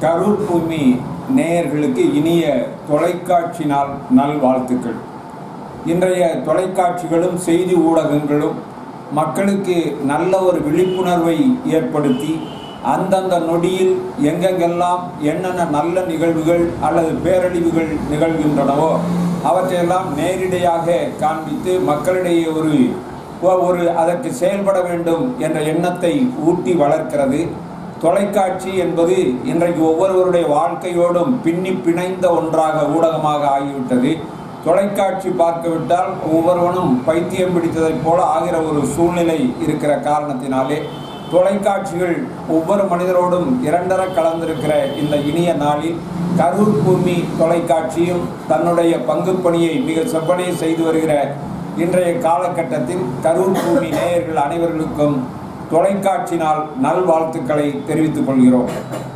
கரூர் பூமி நேயர்களுக்கு இனிய தொலைக்காட்சி நாள் நல்வாழ்த்துக்கள். இன்றைய தொலைக்காட்சிகளும் செய்தி ஊடகங்களும் மக்களுக்கு நல்ல ஒரு விழிப்புணர்வை ஏற்படுத்தி அந்தந்த நொடியில் எங்கெங்கெல்லாம் என்னென்ன நல்ல நிகழ்வுகள் அல்லது பேரழிவுகள் நிகழ்கின்றனவோ அவற்றையெல்லாம் நேரிடையாக காண்பித்து மக்களிடையே ஒரு அதற்கு செயல்பட வேண்டும் என்ற எண்ணத்தை ஊட்டி வளர்க்கிறது. தொலைக்காட்சி என்பது இன்றைக்கு ஒவ்வொருவருடைய வாழ்க்கையோடும் பின்னி பிணைந்த ஒன்றாக ஊடகமாக ஆகிவிட்டது. தொலைக்காட்சி பார்க்கவிட்டால் ஒவ்வொருவனும் பைத்தியம் பிடித்ததைப் போல ஆகிற ஒரு சூழ்நிலை இருக்கிற காரணத்தினாலே தொலைக்காட்சிகள் ஒவ்வொரு மனிதரோடும் இரண்டர கலந்திருக்கிற இந்த இனிய நாளில் கரூர் பூமி தொலைக்காட்சியும் தன்னுடைய பங்கு பணியை மிக செவ்வனே செய்து வருகிற இன்றைய காலகட்டத்தில் கரூர் பூமி நேயர்கள் அனைவர்களுக்கும் தொலைக்காட்சி நாள் நல்வாழ்த்துக்களை தெரிவித்துக் கொள்கிறோம்.